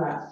that.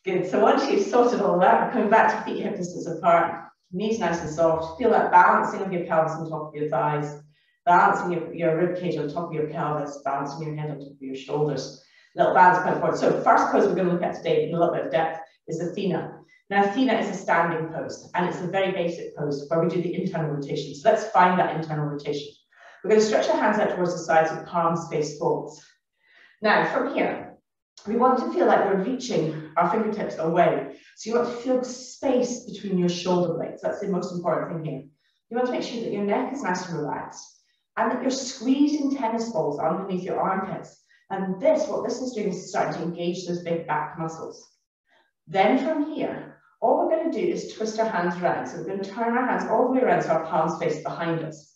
Good. So once you've sorted all that, we're coming back to feet hip distance apart, knees nice and soft. Feel that balancing of your pelvis on top of your thighs, balancing your rib cage on top of your pelvis, balancing your head on top of your shoulders. Little balance point forward. So first pose we're going to look at today in a little bit of depth is Athena. Now Athena is a standing pose, and it's a very basic pose where we do the internal rotation. So let's find that internal rotation. We're going to stretch our hands out towards the sides with palms face forwards. Now from here, we want to feel like we're reaching our fingertips away. So you want to feel space between your shoulder blades. That's the most important thing here. You want to make sure that your neck is nice and relaxed and that you're squeezing tennis balls underneath your armpits. And what this is doing is starting to engage those big back muscles. Then from here, all we're going to do is twist our hands around. So we're going to turn our hands all the way around so our palms face behind us.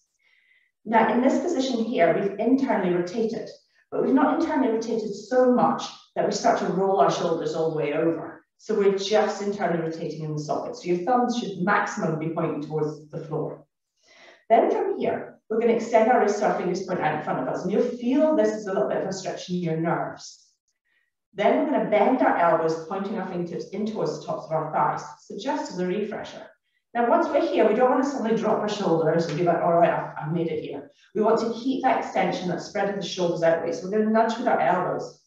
Now in this position here, we've internally rotated, but we've not internally rotated so much that we start to roll our shoulders all the way over. So we're just internally rotating in the socket. So your thumbs should maximum be pointing towards the floor. Then from here, we're going to extend our wrists so our fingers point out in front of us. And you'll feel this is a little bit of a stretch in your nerves. Then we're going to bend our elbows, pointing our fingertips in towards the tops of our thighs. So just as a refresher. Now, once we're here, we don't want to suddenly drop our shoulders and be like, all right, I've made it here. We want to keep that extension, that spread of the shoulders outwards. So we're going to nudge with our elbows.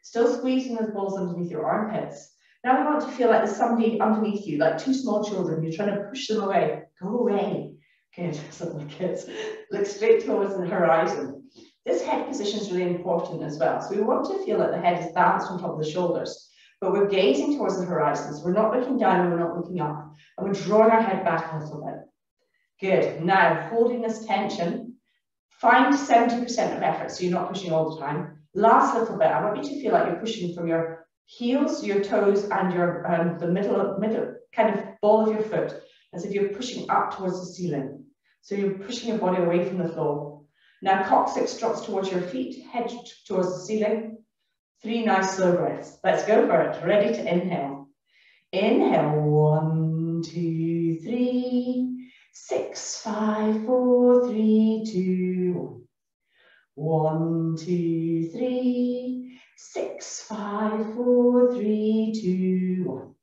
Still squeezing those balls underneath your armpits. Now we want to feel like there's somebody underneath you, like two small children. You're trying to push them away. Go away. Good, some of the kids. Look straight towards the horizon. This head position is really important as well. So we want to feel that the head is balanced on top of the shoulders, but we're gazing towards the horizon. So we're not looking down and we're not looking up. And we're drawing our head back a little bit. Good. Now, holding this tension, find 70% of effort so you're not pushing all the time. Last little bit, I want you to feel like you're pushing from your heels, your toes, and your the middle kind of ball of your foot, as if you're pushing up towards the ceiling. So you're pushing your body away from the floor. Now coccyx drops towards your feet, head towards the ceiling. 3 nice slow breaths. Let's go for it. Ready to inhale. Inhale, 1, 2, 3, 6, 5, 4, 3, 2, 1, 2, 3, 6, 5, 4, 3, 2,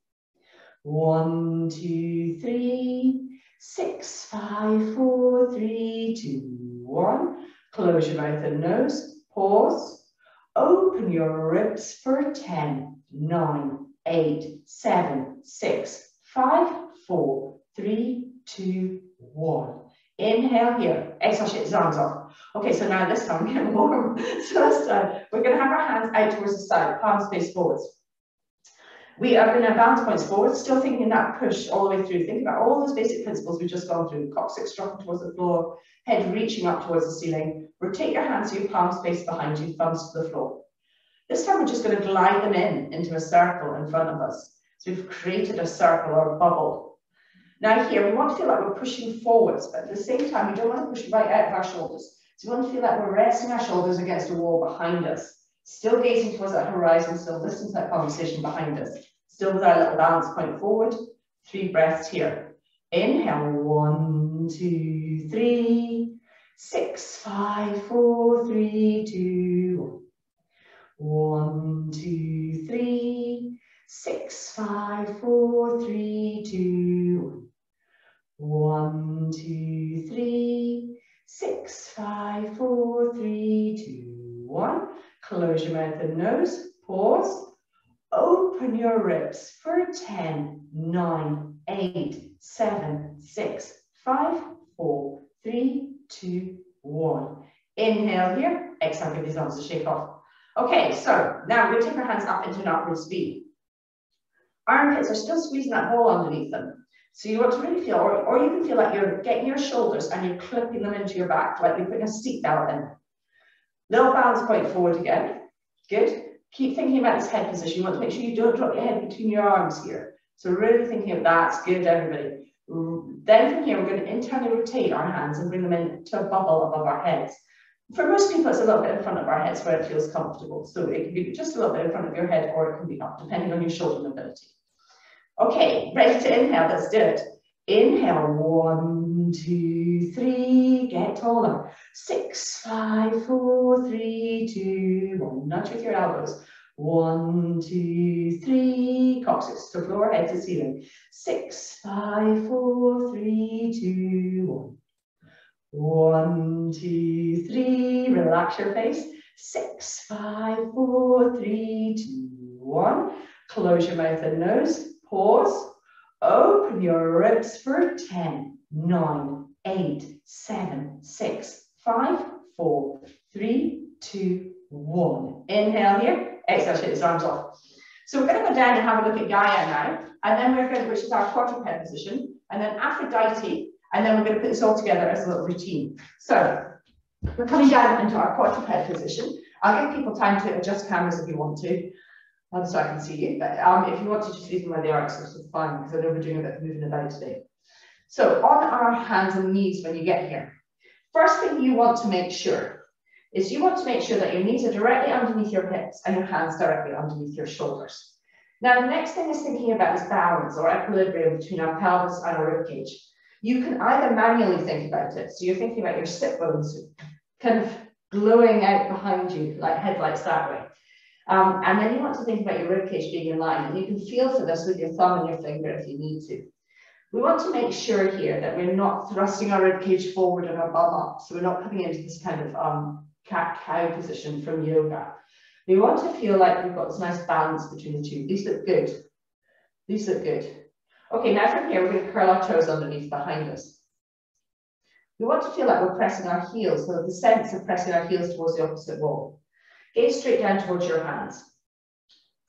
1, 2, 3, 6, 5, 4, 3, 2, 1. Close your mouth and nose. Pause. Open your ribs for 10, 9, 8, 7, 6, 5, 4, 3, 2, 1. Inhale here. Exhale, shake his arms off. Okay, so now this time we're getting warm. So this time we're going to have our hands out towards the side, palms face forwards. We are going to balance points forward, still thinking that push all the way through. Think about all those basic principles we've just gone through. Coccyx dropping towards the floor, head reaching up towards the ceiling. Rotate your hands so your palms face behind you, thumbs to the floor. This time we're just going to glide them into a circle in front of us. So we've created a circle or a bubble. Now here, we want to feel like we're pushing forwards, but at the same time, we don't want to push right out of our shoulders. So we want to feel like we're resting our shoulders against a wall behind us. Still gazing towards that horizon, still listening to that conversation behind us. Still with our little balance point forward. 3 breaths here. Inhale, 1, 2, 3, 6, 5, 4, 3, 2, 1, 2, 3, 6, 5, 4, 3, 2, 1, 2, 3, 6, 5, 4, 3, 2, 1. Close your mouth and nose. Pause. Open your ribs for 10, 9, 8, 7, 6, 5, 4, 3, 2, 1. Inhale here. Exhale, give these arms a shake off. Okay, so now we're going to take our hands up into an upward speed. Armpits are still squeezing that ball underneath them. So you want to really feel, or you can feel like you're getting your shoulders and you're clipping them into your back, like you're putting a seat belt in. Little balance point forward again. Good. Keep thinking about this head position. You want to make sure you don't drop your head between your arms here. So really thinking of that's good, everybody. Then from here, we're going to internally rotate our hands and bring them into a bubble above our heads. For most people, it's a little bit in front of our heads where it feels comfortable. So it can be just a little bit in front of your head, or it can be up, depending on your shoulder mobility. Okay, ready to inhale. Let's do it. Inhale, 1, 2, 3, get taller. 6, 5, 4, 3, 2, 1. Nudge with your elbows. 1, 2, 3. Coccyx to floor, head to ceiling. 6, 5, 4, 3, 2, 1. 1, 2, 3. Relax your face. 6, 5, 4, 3, 2, 1. Close your mouth and nose. Pause. Open your ribs for 10, 9, 8, 7, 6, 5, 4, 3, 2, 1. Inhale here. Exhale, shake his arms off. So we're going to go down and have a look at Gaya now, and then we're going to, which is our quadruped position, and then Aphrodite, and then we're going to put this all together as a little routine. So we're coming down into our quadruped position. I'll give people time to adjust cameras if you want to, so I can see you. But if you want to just leave them where they are, it's also fine, because I know we're doing a bit of moving about today. So on our hands and knees when you get here, first thing you want to make sure is you want to make sure that your knees are directly underneath your hips and your hands directly underneath your shoulders. Now, the next thing is thinking about is balance or equilibrium between our pelvis and our rib cage. You can either manually think about it, so you're thinking about your sit bones kind of glowing out behind you like headlights that way. And then you want to think about your rib cage being in line, and you can feel for this with your thumb and your finger if you need to. We want to make sure here that we're not thrusting our rib cage forward and our bum up, so we're not coming into this kind of cat-cow position from yoga. We want to feel like we've got this nice balance between the two. These look good. These look good. Okay, now from here, we're going to curl our toes underneath behind us. We want to feel like we're pressing our heels, so the sense of pressing our heels towards the opposite wall. Gaze straight down towards your hands.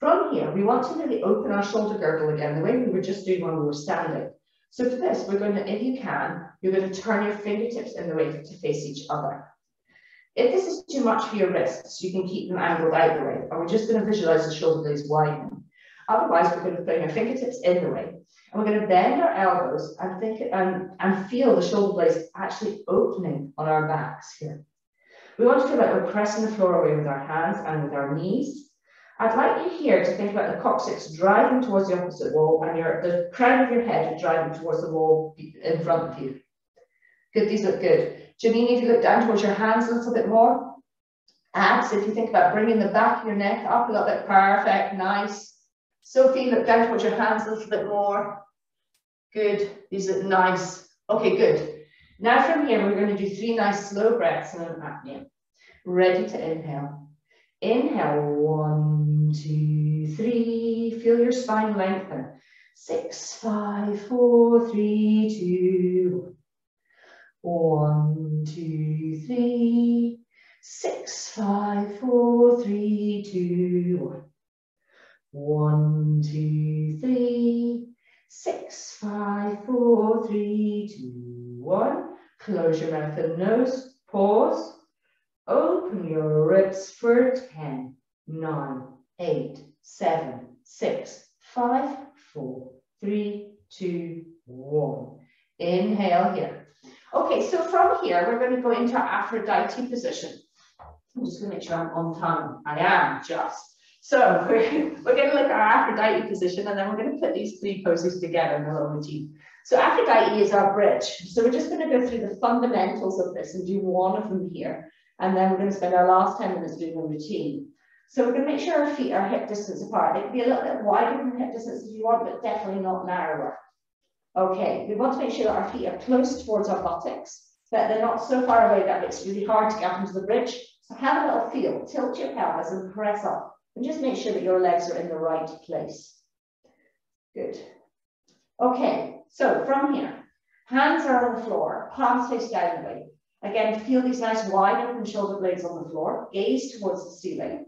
From here, we want to really open our shoulder girdle again, the way we were just doing when we were standing. So for this, we're going to, if you can, you're going to turn your fingertips in the way to face each other. If this is too much for your wrists, you can keep them angled out the way, and we're just going to visualize the shoulder blades widening. Otherwise, we're going to bring our fingertips in the way, and we're going to bend our elbows and feel the shoulder blades actually opening on our backs here. We want to feel like we're pressing the floor away with our hands and with our knees. I'd like you here to think about the coccyx driving towards the opposite wall, and the crown of your head driving towards the wall in front of you. Good, these look good. Janine, if you look down towards your hands a little bit more. Abs, if you think about bringing the back of your neck up a little bit, perfect, nice. Sophie, look down towards your hands a little bit more. Good, these look nice. Okay, good. Now from here, we're going to do 3 nice slow breaths in an apnea. Ready to inhale. Inhale, 1, 2, 3. Feel your spine lengthen. 6, 5, 4, 3, 2. 1, 2, 3. 6, 5, 4, 3, 2. 1, 2, 3. 6, 5, 4, 3, 2, 1. Close your mouth and nose. Pause. Open your ribs for 10, 9, 8, 7, 6, 5, 4, 3, 2, 1. Inhale here. Okay, so from here, we're going to go into our Aphrodite position. I'm just going to make sure I'm on time. I am just. So we're going to look at our Aphrodite position, and then we're going to put these 3 poses together in a little routine. So Aphrodite is our bridge. So we're just going to go through the fundamentals of this and do one of them here. And then we're going to spend our last 10 minutes doing a routine. So we're going to make sure our feet are hip distance apart. They can be a little bit wider than hip distance if you want, but definitely not narrower. Okay, we want to make sure that our feet are close towards our buttocks, but they're not so far away that it's really hard to get up into the bridge. So have a little feel, tilt your pelvis and press up, and just make sure that your legs are in the right place. Good. Okay, so from here, hands are on the floor, palms face downward. Again, feel these nice wide open shoulder blades on the floor, gaze towards the ceiling.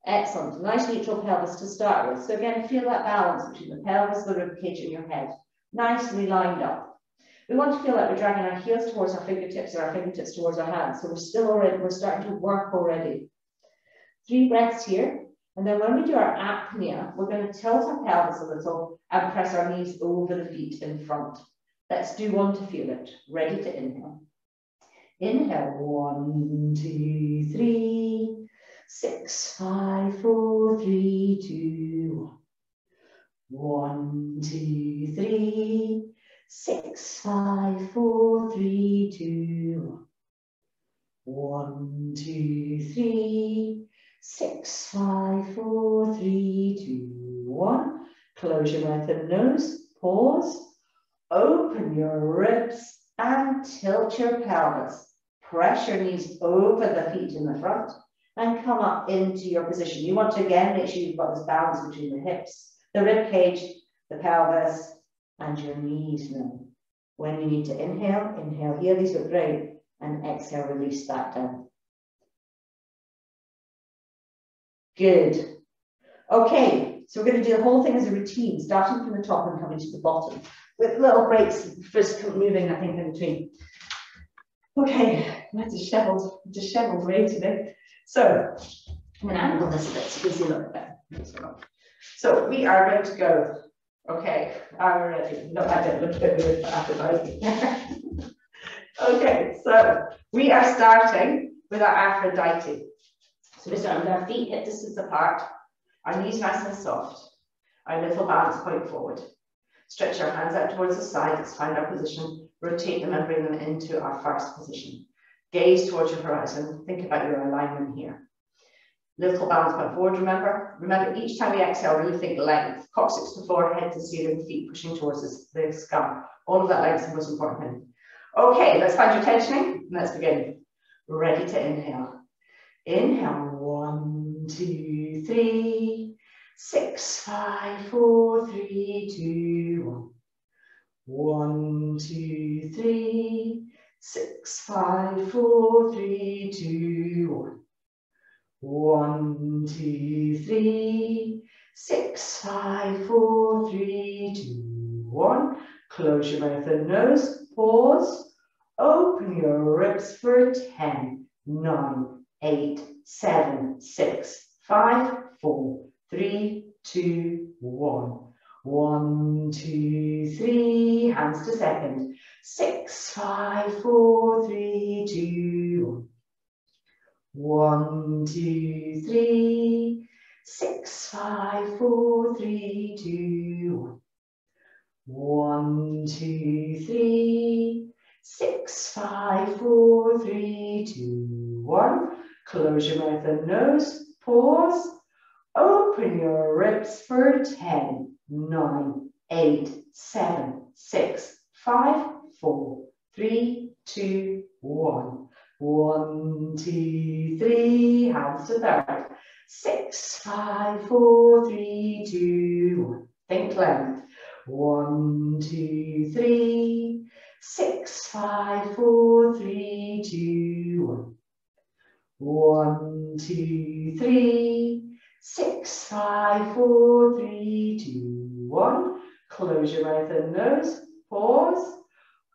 Excellent, nice neutral pelvis to start with. So again, feel that balance between the pelvis, the rib cage and your head. Nicely lined up. We want to feel like we're dragging our heels towards our fingertips or our fingertips towards our hands. So we're starting to work already. 3 breaths here. And then when we do our apnea, we're going to tilt our pelvis a little and press our knees over the feet in front. Let's do one to feel it. Ready to inhale. Inhale, 1, 2, 3, 6, 5, 4, 3, 2. 1, 2, 3, 6, 5, 4, 3, 2. 1, 2, 3, 6, 5, 4, 3, 2, 1. Close your mouth and nose. Pause. Open your ribs and tilt your pelvis. Press your knees over the feet in the front and come up into your position. You want to again make sure you've got this balance between the hips, the rib cage, the pelvis, and your knees now. When you need to inhale, inhale here, these look great, and exhale, release that down. Good. Okay, so we're going to do the whole thing as a routine, starting from the top and coming to the bottom, with little breaks, first moving, I think, in between. Okay, my disheveled way today. So, I'm going to angle this a bit so you can see a little bit better. So, we are going to go. Okay, I'm ready. No, I didn't look at it for Aphrodite. Okay, so we are starting with our Aphrodite. So we're starting with our feet hip distance apart, our knees nice and soft, our little balance point forward. Stretch our hands out towards the side, let's find our position, rotate them and bring them into our first position. Gaze towards your horizon, think about your alignment here. Little balance point forward, remember each time we exhale, really think length, coccyx to floor, head to ceiling, feet pushing towards the scum. All of that length is the most important thing. Okay, let's find your tensioning, and let's begin. Ready to inhale. Inhale, 1, 2, 3, 6, 5, 4, 3, 2, 1. 1, 2, 3, 6, 5, 4, 3, 2, 1. 1, 2, 3, 6, 5, 4, 3, 2, 1. Close your mouth and nose. Pause. Open your ribs for 10, 9, 8, 7, 6, 5, 4, 3, 2, 1. 1, 2, 3. Hands to second. 6, 5, 4, 3, 2, 1. 1, 2, 3. 6, 5, 4, 3, 2, 1. 1, 2, 3. 6, 5, 4, 3, 2, 1. Close your mouth and nose. Pause. Open your ribs for 10, 9, 8, 7, 6, 5, 4, 3, 2, 1. 1, 2, 3. Hands to third. 6, 5, 4, 3, 2, 1. Think length. 1, 2, 3. 6, 5, 4, 3, 2, 1. 1, 2, 3. 6, 5, 4, 3, 2, 1. Close your mouth and nose. Pause.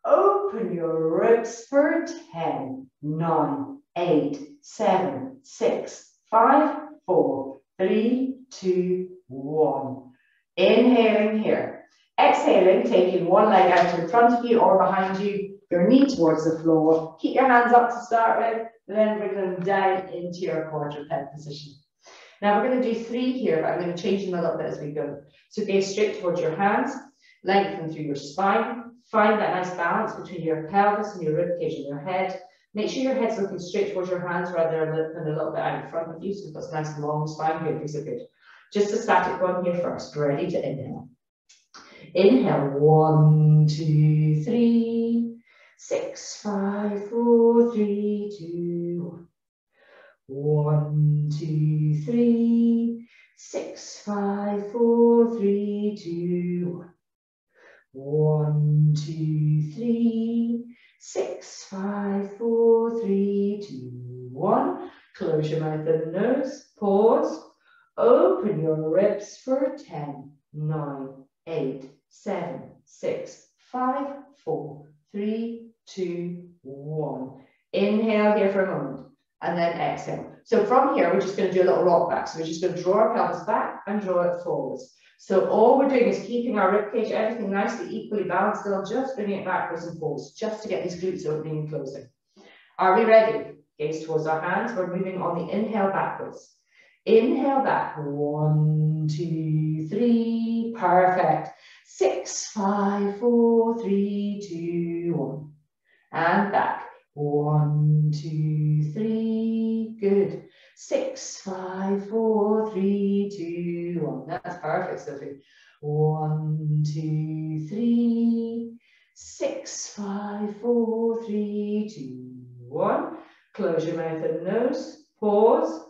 Open your ribs for 10, 9, 8, 7, 6, 5, 4, 3, 2, 1. Inhaling here. Exhaling, taking one leg out in front of you or behind you, your knee towards the floor. Keep your hands up to start with, then bring them down into your quadruped position. Now we're going to do 3 here, but I'm going to change them a little bit as we go. So gaze straight towards your hands, lengthen through your spine. Find that nice balance between your pelvis and your ribcage and your head. Make sure your head's looking straight towards your hands rather than a little bit out in front of you, so that's nice and long spine. Good, these are good. Just a static one here first. Ready to inhale. Inhale, 1, 2, 3, 6, 5, 4, 3, 2, 1. 1, 2, 3, 6, 5, 4, 3, 2, 1. 1, 2, 3, 6, 5, 4, 3, 2, 1. Close your mouth and nose. Pause. Open your ribs for 10, 9, 8, 7, 6, 5, 4, 3, 2, 1. Inhale here for a moment and then exhale. So from here, we're just going to do a little rock back. So we're just going to draw our pelvis back and draw it forwards. So all we're doing is keeping our ribcage, everything nicely equally balanced, still just bringing it backwards and forwards, just to get these glutes opening and closing. Are we ready? Gaze towards our hands. We're moving on the inhale backwards. Inhale back. 1, 2, 3. Perfect. 6, 5, 4, 3, 2, 1. And back. 1, 2, 3. Good. 6, 5, 4, 3, 2, 1. That's perfect, Sophie. 1, 2, 3, 6, 5, 4, 3, 2, 1. Close your mouth and nose. Pause.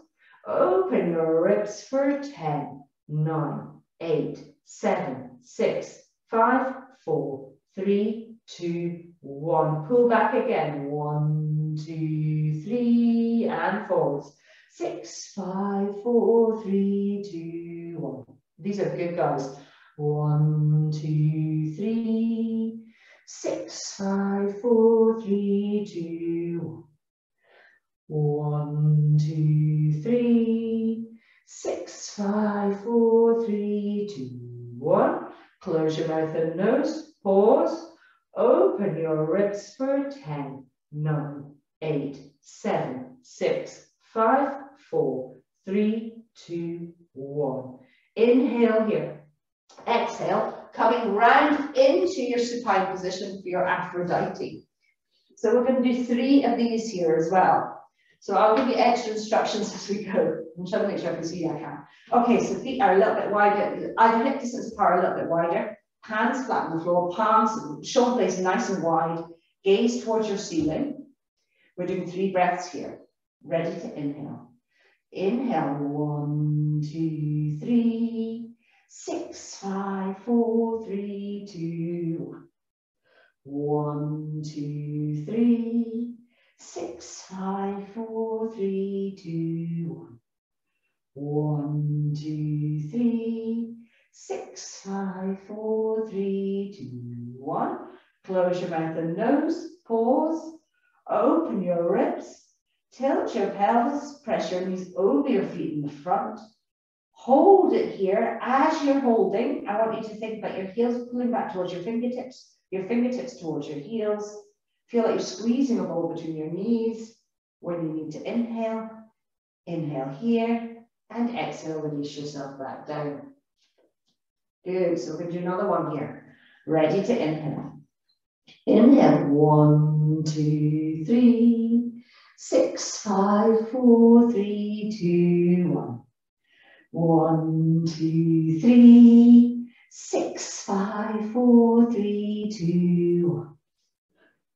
Open your ribs for 10, 9, 8, 7, 6, 5, 4, 3, 2, 1. Pull back again. 1, 2, 3, and pause. 6, 5, 4, 3, 2, 1. These are good, guys. 1, 2, 3, 6, 5, 4, 3, 2, 1, 2, 3, 6, 5, 4, 3, 2, 1. Close your mouth and nose. Pause. Open your ribs for 10, 9, 8, 7, 6, 5, 4, 3, 2, 1. Inhale here. Exhale, coming round into your supine position for your Aphrodite. So we're going to do 3 of these here as well. So I'll give you extra instructions as we go. I'm trying to make sure I can see you. I can. Okay, so feet are a little bit wider, either hip distance apart, a little bit wider. Hands flat on the floor, palms, shoulder blades nice and wide. Gaze towards your ceiling. We're doing 3 breaths here. Ready to inhale. Inhale, 1, 2, 3, 6, 5, 4, 3, 2, 1, 2, 3, 6, 5, 4, 3, 2, 1, 2, 3, 6, 5, 4, 3, 2, 1. Close your mouth and nose. Pause. Open your ribs. Tilt your pelvis. Press your knees over your feet in the front. Hold it here. As you're holding, I want you to think about your heels pulling back towards your fingertips towards your heels. Feel like you're squeezing a ball between your knees. When you need to inhale, inhale here, and exhale, release yourself back down. Good, so we're going to do another one here. Ready to inhale. Inhale, 1, 2, 3, 6, 5, 4, 3, 2, 1. 1, 2, 3, 6, 5, 4, 3, 2,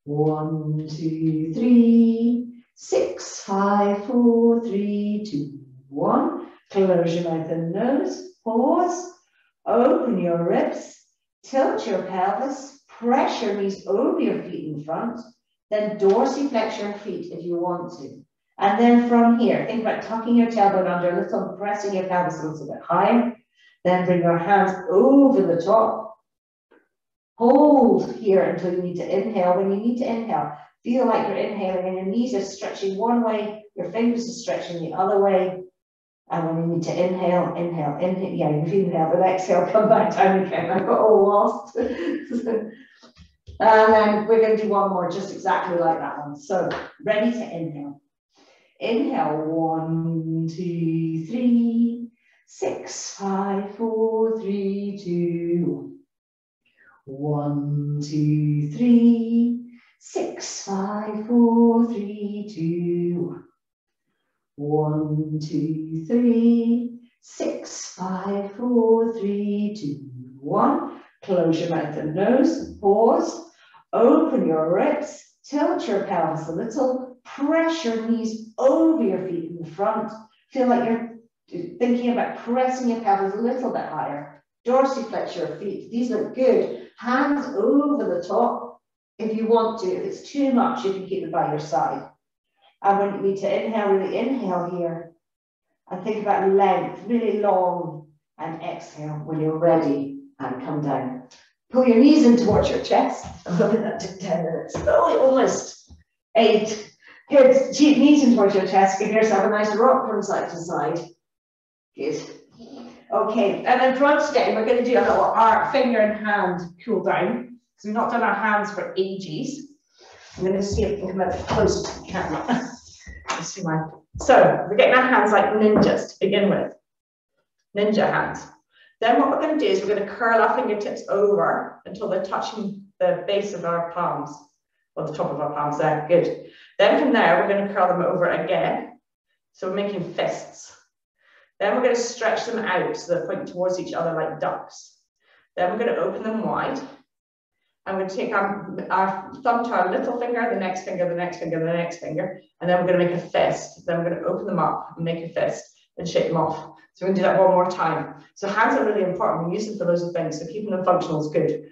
1, 2, 3, 6, 5, 4, 3, 2, 1. Close your mouth and nose. Pause. Open your ribs. Tilt your pelvis. Press your knees over your feet in front. Then dorsiflex your feet if you want to. And then from here, think about tucking your tailbone under a little, pressing your pelvis a little bit higher. Then bring your hands over the top. Hold here until you need to inhale. When you need to inhale, feel like you're inhaling and your knees are stretching one way, your fingers are stretching the other way. And when you need to inhale, inhale, inhale. Yeah, you've inhaled and exhale, come back down again. I got all lost. And then we're going to do one more just exactly like that one. So, ready to inhale. Inhale, 1, 2, 3, 6, 5, 4, 3, 2, 1, 2, 3, 6, 5, 4, 3, 2, 1, 2, 3, 6, 5, 4, 3, 2, 1. Close your mouth and nose. Pause. Open your ribs. Tilt your pelvis a little. Press your knees over your feet in the front. Feel like you're thinking about pressing your pelvis a little bit higher. Dorsiflex your feet. These look good. Hands over the top if you want to. If it's too much, you can keep it by your side. And when you need to inhale, really inhale here. And think about length, really long. And exhale when you're ready and come down. Pull your knees in towards your chest. I'm hoping that took 10 minutes. Oh, almost 8. Good. Knees in towards your chest. Give yourself a nice rock from side to side. Good. Okay, and then for us today, we're going to do a little finger and hand cool down. Because we've not done our hands for ages. I'm going to see if we can come a bit closer to the camera. Let's see mine. So we're getting our hands like ninjas to begin with. Ninja hands. Then what we're going to do is we're going to curl our fingertips over until they're touching the base of our palms, or the top of our palms there. Good. Then from there, we're going to curl them over again So we're making fists. Then we're going to stretch them out so they're pointing towards each other like ducks. Then we're going to open them wide. I'm going to take our thumb to our little finger, the next finger, the next finger, the next finger, and then we're going to make a fist. Then we're going to open them up and make a fist and shake them off. So we're going to do that one more time. So hands are really important. We use them for loads of things. So keeping them functional is good.